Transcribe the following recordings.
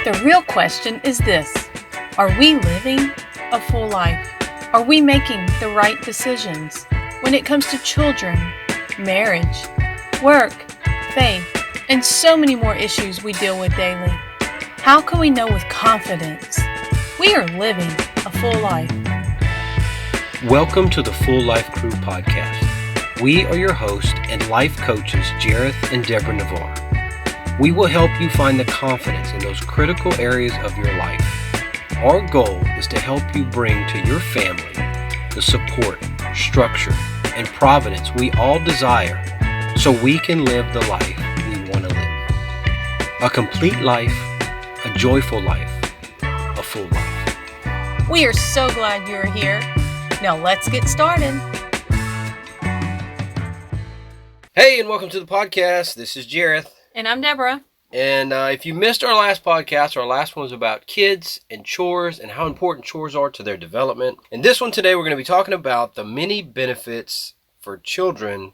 The real question is this: are we living a full life? Are we making the right decisions when it comes to children, marriage, work, faith, and so many more issues we deal with daily? How can we know with confidence we are living a full life? Welcome to the Full Life Crew podcast. We are your hosts and life coaches, Jareth and Deborah Navarre. We will help you find the confidence in those critical areas of your life. Our goal is to help you bring to your family the support, structure, and providence we all desire so we can live the life we want to live. A complete life, a joyful life, a full life. We are so glad you're here. Now let's get started. Hey, and welcome to the podcast. This is Jareth. And I'm Deborah. And if you missed our last podcast, our last one was about kids and chores and how important chores are to their development. And this one today, we're going to be talking about the many benefits for children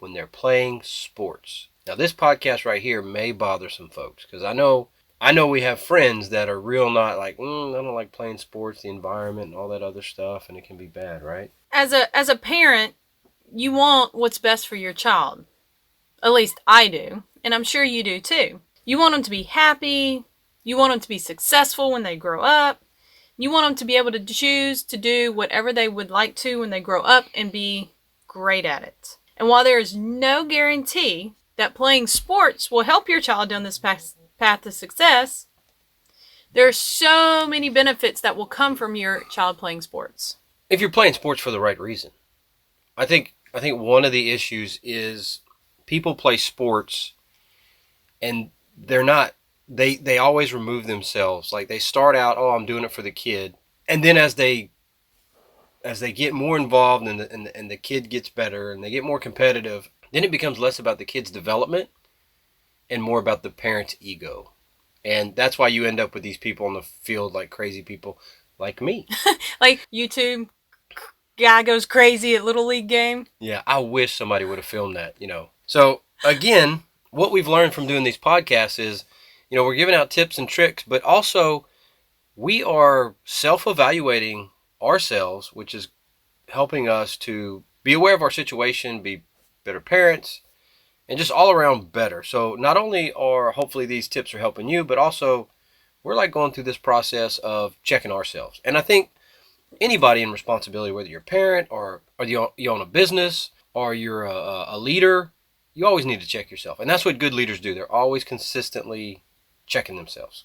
when they're playing sports. Now, this podcast right here may bother some folks because I know we have friends that are real not like, I don't like playing sports, the environment and all that other stuff, and it can be bad, right? As a parent, you want what's best for your child. At least I do. And I'm sure you do too. You want them to be happy. You want them to be successful when they grow up. You want them to be able to choose to do whatever they would like to when they grow up and be great at it. And while there is no guarantee that playing sports will help your child down this path to success, there are so many benefits that will come from your child playing sports. If you're playing sports for the right reason. I think one of the issues is people play sports and they're not, they always remove themselves. Like they start out, I'm doing it for the kid. And then as they get more involved and the kid gets better and they get more competitive, then it becomes less about the kid's development and more about the parent's ego. And that's why you end up with these people on the field like crazy people like me. Like YouTube guy goes crazy at Little League game. Yeah, I wish somebody would have filmed that, So, again, what we've learned from doing these podcasts is, we're giving out tips and tricks, but also we are self-evaluating ourselves, which is helping us to be aware of our situation, be better parents, and just all around better. So not only are hopefully these tips are helping you, but also we're like going through this process of checking ourselves. And I think anybody in responsibility, whether you're a parent or you own a business or you're a leader, you always need to check yourself. And that's what good leaders do. They're always consistently checking themselves.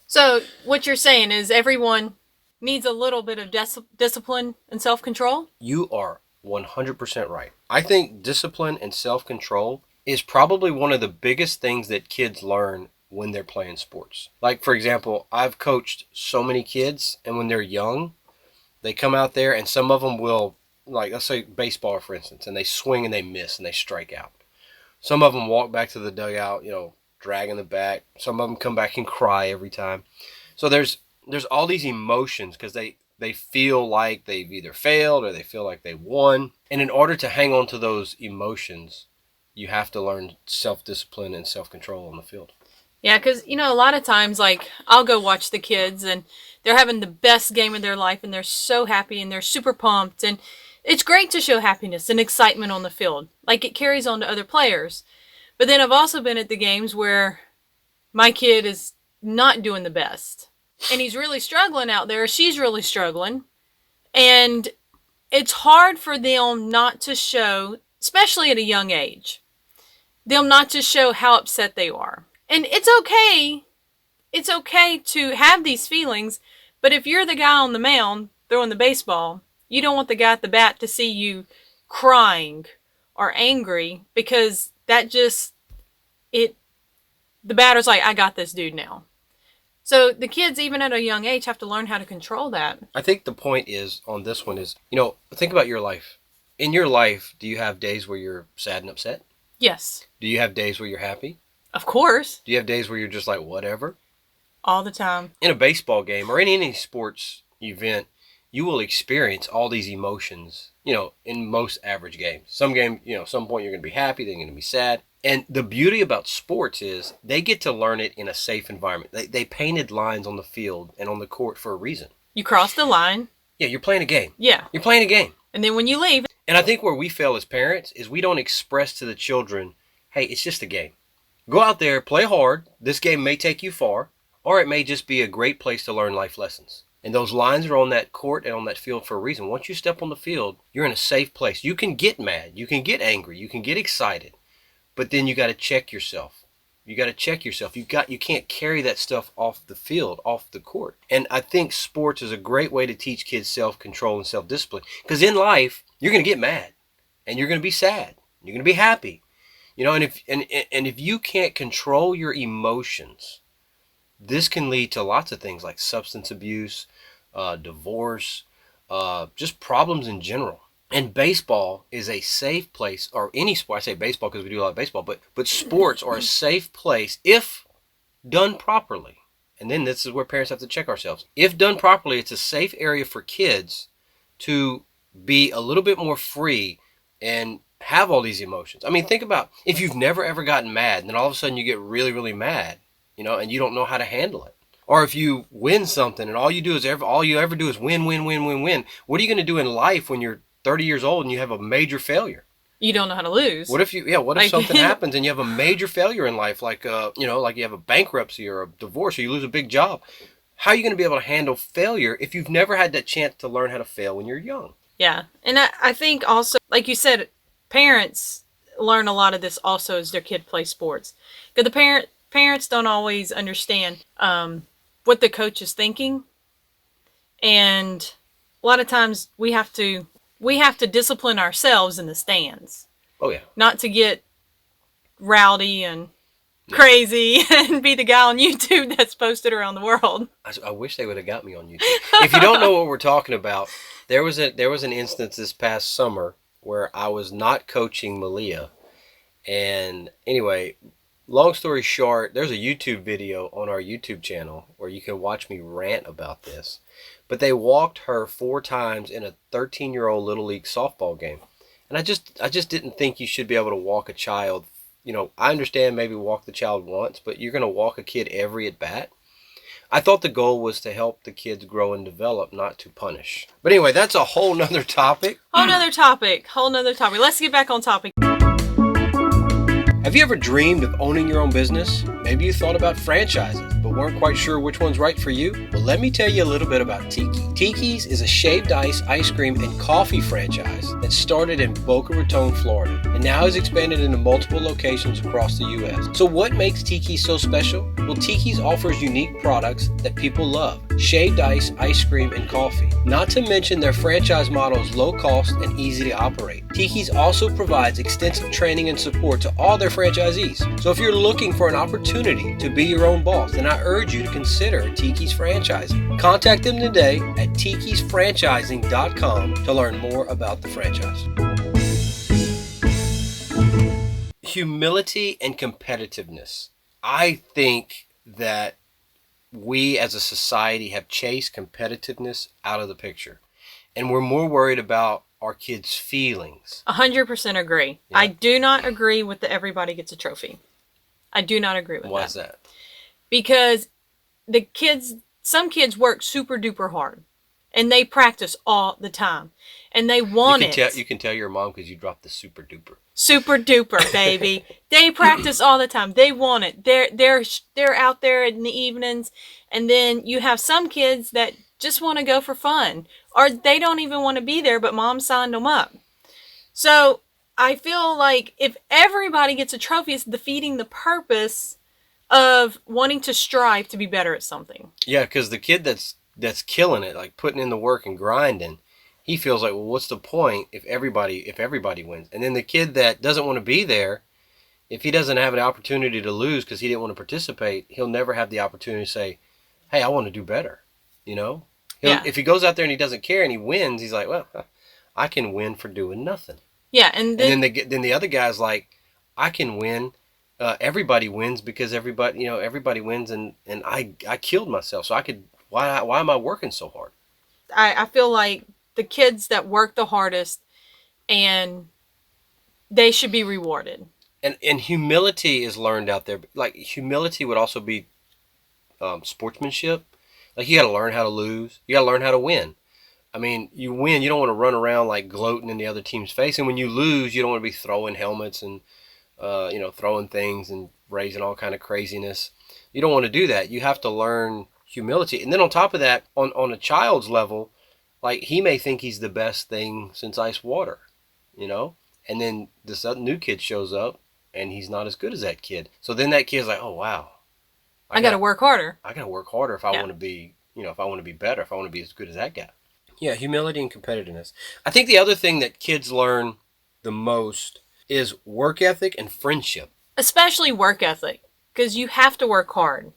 So what you're saying is everyone needs a little bit of discipline and self-control? You are 100% right. I think discipline and self-control is probably one of the biggest things that kids learn when they're playing sports. Like, for example, I've coached so many kids, and when they're young, they come out there and some of them will, like, let's say baseball, for instance, and they swing and they miss and they strike out. Some of them walk back to the dugout, dragging the bat. Some of them come back and cry every time. So there's all these emotions because they feel like they've either failed or they feel like they won. And in order to hang on to those emotions, you have to learn self-discipline and self-control on the field. Yeah, because, a lot of times, like, I'll go watch the kids and they're having the best game of their life and they're so happy and they're super pumped. And it's great to show happiness and excitement on the field. Like, it carries on to other players. But then I've also been at the games where my kid is not doing the best. And he's really struggling out there. She's really struggling. And it's hard for them not to show, especially at a young age, them not to show how upset they are. And it's okay. It's okay to have these feelings. But if you're the guy on the mound throwing the baseball, you don't want the guy at the bat to see you crying or angry because the batter's like, I got this dude now. So the kids, even at a young age, have to learn how to control that. I think the point is on this one is, think about your life. In your life, do you have days where you're sad and upset? Yes. Do you have days where you're happy? Of course. Do you have days where you're just like, whatever? All the time. In a baseball game or in any sports event, you will experience all these emotions, in most average games. Some game, some point you're going to be happy, then you're going to be sad. And the beauty about sports is they get to learn it in a safe environment. They painted lines on the field and on the court for a reason. You cross the line. Yeah, you're playing a game. Yeah. You're playing a game. And then when you leave. And I think where we fail as parents is we don't express to the children, hey, it's just a game. Go out there, play hard. This game may take you far, or it may just be a great place to learn life lessons. And those lines are on that court and on that field for a reason. Once you step on the field, you're in a safe place. You can get mad. You can get angry. You can get excited. But then you got to check yourself. You got to check yourself. You can't carry that stuff off the field, off the court. And I think sports is a great way to teach kids self-control and self-discipline. Because in life, you're going to get mad, and you're going to be sad. You're going to be happy, And if you can't control your emotions, this can lead to lots of things like substance abuse, divorce, just problems in general. And baseball is a safe place, or any sport. I say baseball because we do a lot of baseball, but sports are a safe place if done properly. And then this is where parents have to check ourselves. If done properly, it's a safe area for kids to be a little bit more free and have all these emotions. I mean, think about if you've never ever gotten mad, and then all of a sudden you get really, really mad, and you don't know how to handle it. Or if you win something and all you ever do is win, win, win, win, win. What are you going to do in life when you're 30 years old and you have a major failure? You don't know how to lose. What if something happens and you have a major failure in life, like like you have a bankruptcy or a divorce, or you lose a big job? How are you going to be able to handle failure if you've never had that chance to learn how to fail when you're young? Yeah. And I think also, like you said, parents learn a lot of this also as their kid plays sports. Because the parents don't always understand what the coach is thinking. And a lot of times we have to discipline ourselves in the stands. Oh, yeah. Not to get rowdy and crazy and be the guy on YouTube that's posted around the world. I wish they would have got me on YouTube. If you don't know what we're talking about, there was an instance this past summer where I was not coaching Malia. And anyway, long story short, there's a YouTube video on our YouTube channel where you can watch me rant about this. But they walked her 4 times in a 13-year-old Little League softball game. And I just didn't think you should be able to walk a child. I understand maybe walk the child once, but you're going to walk a kid every at bat. I thought the goal was to help the kids grow and develop, not to punish. But anyway, that's a whole nother topic. Whole nother topic. Let's get back on topic. Have you ever dreamed of owning your own business? Maybe you thought about franchises, but weren't quite sure which one's right for you? Well, let me tell you a little bit about Tiki. Tiki's is a shaved ice cream, and coffee franchise that started in Boca Raton, Florida, and now has expanded into multiple locations across the U.S. So what makes Tiki so special? Well, Tiki's offers unique products that people love. Shaved ice cream, and coffee. Not to mention their franchise model is low cost and easy to operate. Tiki's also provides extensive training and support to all their franchisees. So if you're looking for an opportunity to be your own boss, then I urge you to consider Tiki's Franchising. Contact them today at tikisfranchising.com to learn more about the franchise. Humility and competitiveness. I think that we as a society have chased competitiveness out of the picture. And we're more worried about our kids' feelings. 100% agree. Yeah. I do not agree with the everybody gets a trophy. I do not agree with that. Why is that? Because some kids work super duper hard. And they practice all the time. And they want it. You can tell your mom because you dropped the super duper. Super duper, baby. They practice all the time. They want it. They're out there in the evenings. And then you have some kids that just want to go for fun. Or they don't even want to be there, but mom signed them up. So I feel like if everybody gets a trophy, it's defeating the purpose of wanting to strive to be better at something. Yeah, because the kid that's killing it, like putting in the work and grinding, he feels like, well, what's the point if everybody wins? And then the kid that doesn't want to be there, if he doesn't have an opportunity to lose because he didn't want to participate, he'll never have the opportunity to say, hey, I want to do better. Yeah. If he goes out there and he doesn't care and he wins, he's like, well, I can win for doing nothing. Yeah, and then the other guy's like, I can win. Everybody wins because everybody wins, and I killed myself, so I could. Why am I working so hard? I feel like the kids that work the hardest, and they should be rewarded. And humility is learned out there. Like humility would also be sportsmanship. Like you got to learn how to lose. You got to learn how to win. I mean, you win. You don't want to run around like gloating in the other team's face. And when you lose, you don't want to be throwing helmets and throwing things and raising all kind of craziness. You don't want to do that. You have to learn humility. And then on top of that, on a child's level, like he may think he's the best thing since ice water, you know. And then this other new kid shows up, and he's not as good as that kid. So then that kid's like, oh wow, I got to work harder. I got to work harder if I Yeah. want to be, if I want to be better, if I want to be as good as that guy. Yeah, humility and competitiveness. I think the other thing that kids learn the most is work ethic and friendship. Especially work ethic, because you have to work hard.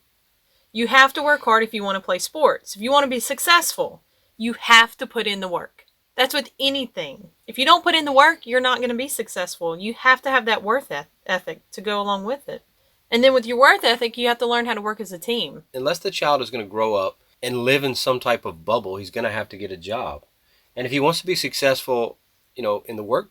You have to work hard if you want to play sports. If you want to be successful, you have to put in the work. That's with anything. If you don't put in the work, you're not going to be successful. You have to have that work ethic to go along with it. And then with your work ethic, you have to learn how to work as a team. Unless the child is going to grow up and live in some type of bubble, he's going to have to get a job. And if he wants to be successful, in the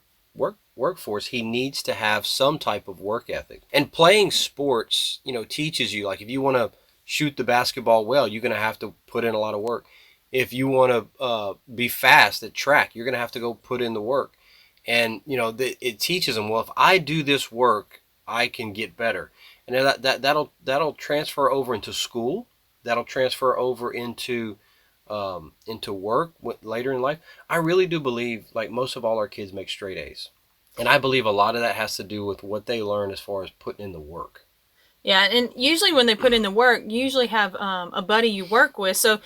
workforce, he needs to have some type of work ethic. And playing sports, teaches you, like if you want to shoot the basketball well, you're going to have to put in a lot of work. If you want to be fast at track, you're going to have to go put in the work. And it teaches them, well, if I do this work, I can get better. And that'll transfer over into school. That'll transfer over into work later in life. I really do believe, like most of all our kids make straight A's, and I believe a lot of that has to do with what they learn as far as putting in the work. Yeah, and usually when they put in the work, you usually have a buddy you work with. So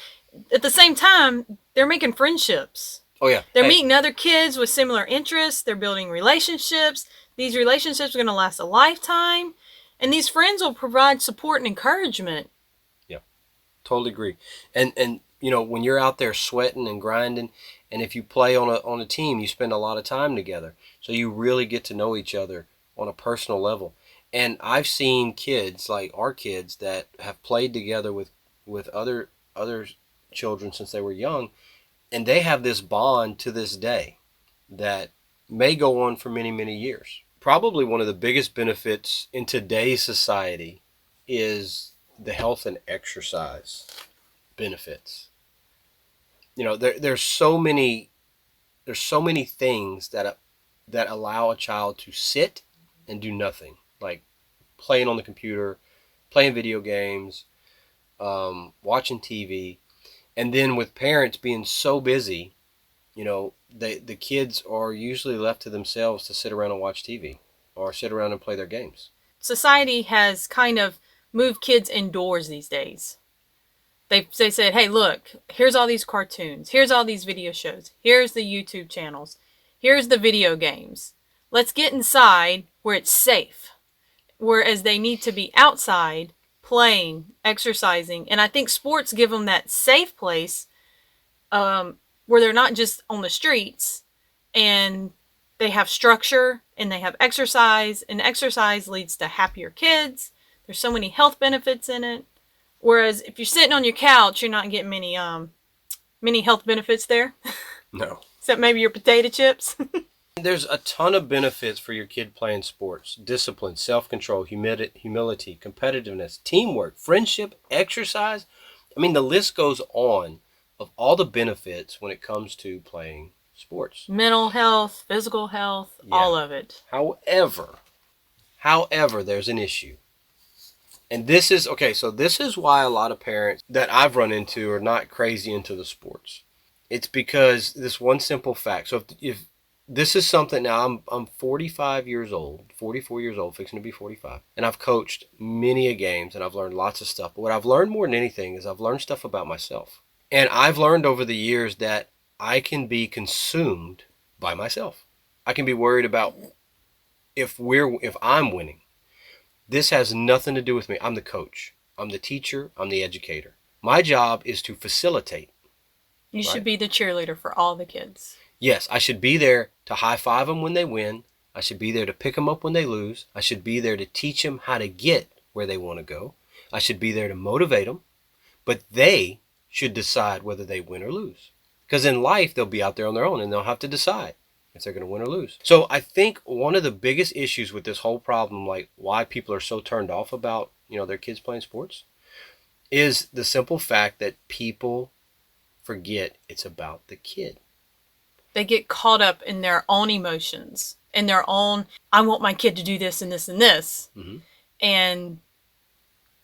at the same time, they're making friendships. Oh yeah, They're meeting other kids with similar interests. They're building relationships. These relationships are going to last a lifetime. And these friends will provide support and encouragement. Yeah, totally agree. And when you're out there sweating and grinding, and if you play on a team, you spend a lot of time together. So you really get to know each other on a personal level. And I've seen kids, like our kids, that have played together with other children since they were young, and they have this bond to this day that may go on for many, many years. Probably one of the biggest benefits in today's society is the health and exercise benefits. There's so many things that allow a child to sit and do nothing, like playing on the computer, playing video games, watching TV, and then with parents being so busy, the kids are usually left to themselves to sit around and watch TV or sit around and play their games. Society has kind of moved kids indoors these days. They said, hey, look, here's all these cartoons. Here's all these video shows. Here's the YouTube channels. Here's the video games. Let's get inside where it's safe. Whereas they need to be outside, playing, exercising. And I think sports give them that safe place where they're not just on the streets, and they have structure and they have exercise, and exercise leads to happier kids. There's so many health benefits in it. Whereas if you're sitting on your couch, you're not getting many health benefits there. No. Except maybe your potato chips. There's a ton of benefits for your kid playing sports: discipline, self-control, humility, competitiveness, teamwork, friendship, exercise. I mean, the list goes on of all the benefits when it comes to playing sports. Mental health, physical health, all of it. However, there's an issue. And this is why a lot of parents that I've run into are not crazy into the sports. It's because this one simple fact. So if this is something, now I'm 44 years old, fixing to be 45, and I've coached many a games, and I've learned lots of stuff. But what I've learned more than anything is I've learned stuff about myself. And I've learned over the years that I can be consumed by myself. I can be worried about if I'm winning. This has nothing to do with me. I'm the coach. I'm the teacher. I'm the educator. My job is to facilitate. You should be the cheerleader for all the kids. Yes, I should be there to high-five them when they win. I should be there to pick them up when they lose. I should be there to teach them how to get where they want to go. I should be there to motivate them. But they should decide whether they win or lose. Because in life, they'll be out there on their own, and they'll have to decide if they're going to win or lose. So I think one of the biggest issues with this whole problem, like why people are so turned off about, their kids playing sports, is the simple fact that people forget it's about the kid. They get caught up in their own emotions and their own, I want my kid to do this and this and this. Mm-hmm. And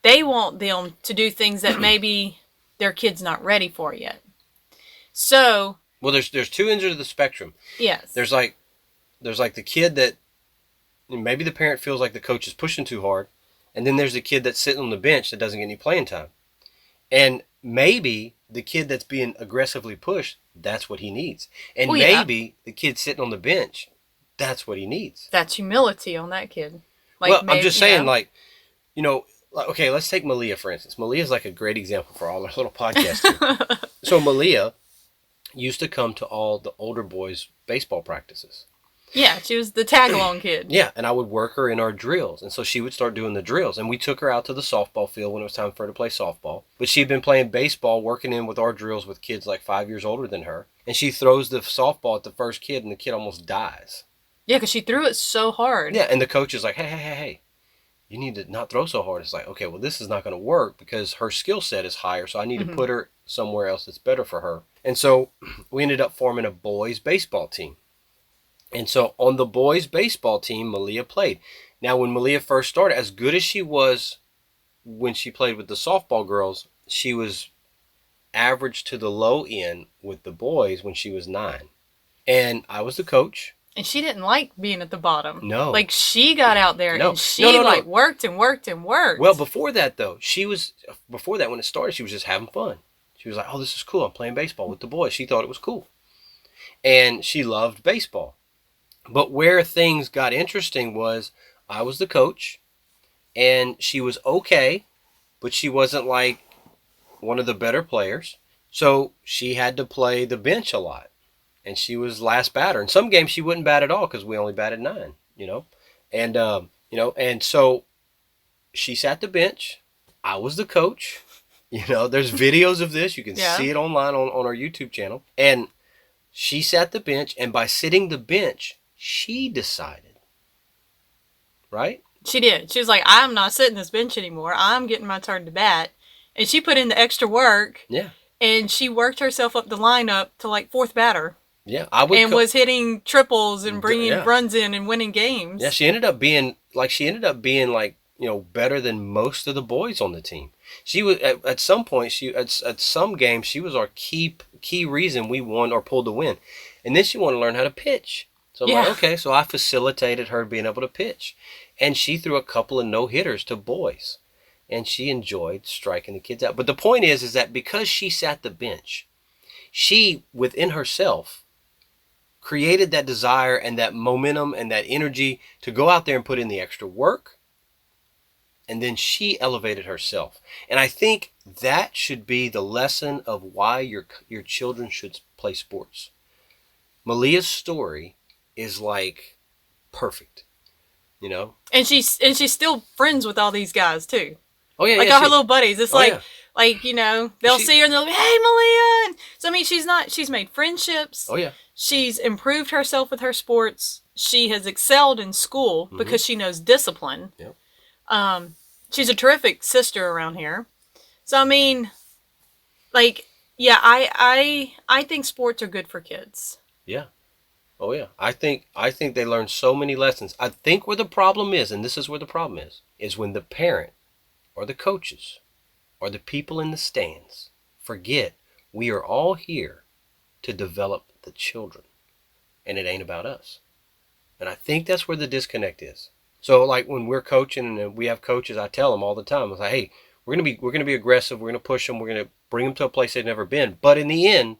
they want them to do things that maybe their kid's not ready for yet. So, well, there's two ends of the spectrum. Yes. There's like the kid that maybe the parent feels like the coach is pushing too hard, and then there's the kid that's sitting on the bench that doesn't get any playing time. And maybe the kid that's being aggressively pushed, that's what he needs. And maybe the kid sitting on the bench, that's what he needs. That's humility on that kid. I'm just saying, okay, let's take Malia, for instance. Malia is like a great example for all our little podcasts. So Malia used to come to all the older boys' baseball practices. Yeah, she was the tag-along kid. Yeah, and I would work her in our drills. And so she would start doing the drills. And we took her out to the softball field when it was time for her to play softball. But she'd been playing baseball, working in with our drills with kids like 5 years older than her. And she throws the softball at the first kid, and the kid almost dies. Yeah, because she threw it so hard. Yeah, and the coach is like, hey, you need to not throw so hard. It's like, okay, well, this is not going to work because her skill set is higher, so I need to put her somewhere else that's better for her. And so we ended up forming a boys' baseball team. And so on the boys' baseball team, Malia played. Now, when Malia first started, as good as she was when she played with the softball girls, she was average to the low end with the boys when she was 9. And I was the coach. And she didn't like being at the bottom. No. Like, she got out there and she worked and worked and worked. Well, before that, though, when it started, she was just having fun. She was like, oh, this is cool. I'm playing baseball with the boys. She thought it was cool. And she loved baseball. But where things got interesting was I was the coach, and she was okay, but she wasn't like one of the better players. So she had to play the bench a lot. And she was last batter. In some games she wouldn't bat at all because we only batted 9, And so she sat the bench. I was the coach. There's videos of this. You can see it online on our YouTube channel. And she sat the bench, and by sitting the bench, she decided. Right? She did. She was like, I'm not sitting this bench anymore. I'm getting my turn to bat. And she put in the extra work. Yeah. And she worked herself up the lineup to like 4th batter. Yeah, was hitting triples and bringing runs in and winning games. Yeah, she ended up being better than most of the boys on the team. She was at some point. At some games she was our key reason we won or pulled the win, and then she wanted to learn how to pitch. So I'm like, okay, so I facilitated her being able to pitch, and she threw a couple of no-hitters to boys, and she enjoyed striking the kids out. But the point is that because she sat the bench, she within herself created that desire and that momentum and that energy to go out there and put in the extra work. And then she elevated herself. And I think that should be the lesson of why your children should play sports. Malia's story is like perfect, And she's still friends with all these guys too. Oh yeah, like all her little buddies. It's they'll see her and they'll be, hey Malia. And so I mean, she's made friendships. Oh yeah. She's improved herself with her sports. She has excelled in school because she knows discipline. Yep. She's a terrific sister around here. So I mean, I think sports are good for kids. Yeah. Oh yeah. I think they learn so many lessons. I think where the problem is, and this is where the problem is when the parent or the coaches or the people in the stands forget we are all here to develop the children, and it ain't about us. And I think that's where the disconnect is. So like when we're coaching and we have coaches, I tell them all the time, I was like, hey, we're gonna be aggressive, we're gonna push them, we're gonna bring them to a place they've never been. But in the end,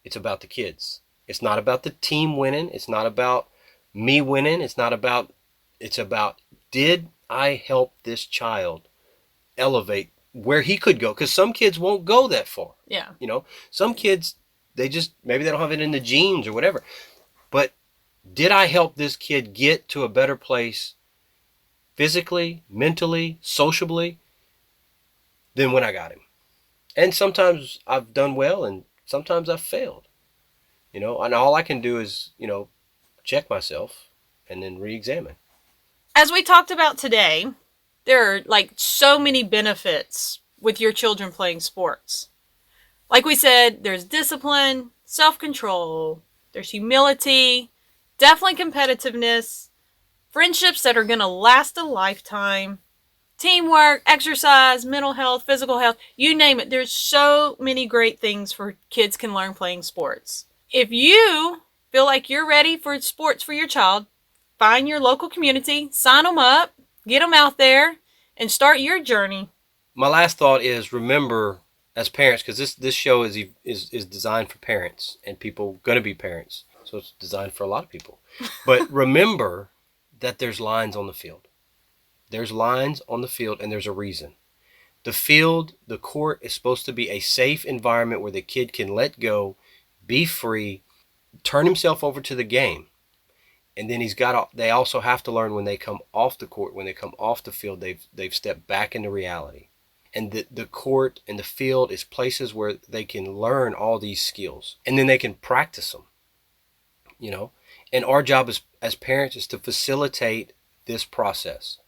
it's about the kids. It's not about the team winning. It's not about me winning. It's about did I help this child elevate where he could go? Because some kids won't go that far. Yeah. Some kids, maybe they don't have it in the genes or whatever. But did I help this kid get to a better place physically, mentally, sociably than when I got him? And sometimes I've done well and sometimes I've failed. And all I can do is, check myself and then re-examine. As we talked about today, there are like so many benefits with your children playing sports. Like we said, there's discipline, self-control, there's humility, definitely competitiveness, friendships that are going to last a lifetime, teamwork, exercise, mental health, physical health, you name it. There's so many great things for kids can learn playing sports. If you feel like you're ready for sports for your child, find your local community, sign them up, get them out there, and start your journey. My last thought is, remember, as parents, because this show is designed for parents and people going to be parents, so it's designed for a lot of people. But remember that there's lines on the field. There's lines on the field, and there's a reason. The field, the court, is supposed to be a safe environment where the kid can let go, be free, turn himself over to the game. And then they also have to learn when they come off the court, when they come off the field, they've stepped back into reality. And the court and the field is places where they can learn all these skills. And then they can practice them. And our job as parents is to facilitate this process.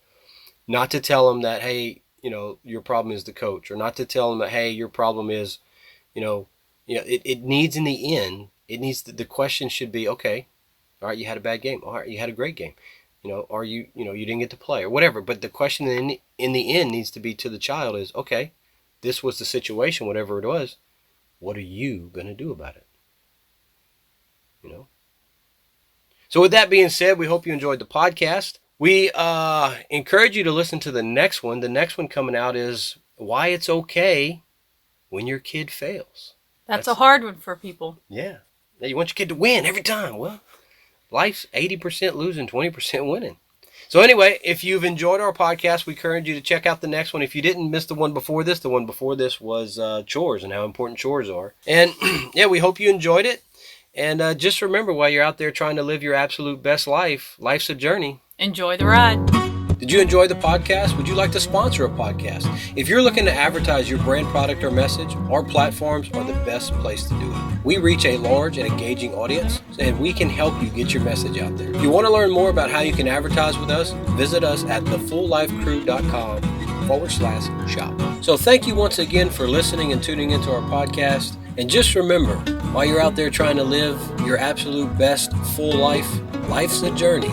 Not to tell them that, hey, your problem is the coach. Or not to tell them that, hey, your problem is, it needs in the end, the question should be, okay, all right, you had a bad game. All right, you had a great game. Or you didn't get to play or whatever. But the question in the end needs to be to the child is, okay, this was the situation, whatever it was. What are you going to do about it? So with that being said, we hope you enjoyed the podcast. We encourage you to listen to the next one. The next one coming out is why it's okay when your kid fails. That's a hard one for people. Yeah. Now you want your kid to win every time. Well, life's 80% losing, 20% winning. So anyway, if you've enjoyed our podcast, we encourage you to check out the next one. If you didn't miss the one before this was chores and how important chores are. And yeah, we hope you enjoyed it. And just remember, while you're out there trying to live your absolute best life, life's a journey. Enjoy the ride. Did you enjoy the podcast? Would you like to sponsor a podcast? If you're looking to advertise your brand, product, or message, our platforms are the best place to do it. We reach a large and engaging audience, and we can help you get your message out there. If you want to learn more about how you can advertise with us, visit us at thefulllifecrew.com/shop. So thank you once again for listening and tuning into our podcast. And just remember, while you're out there trying to live your absolute best full life, life's a journey.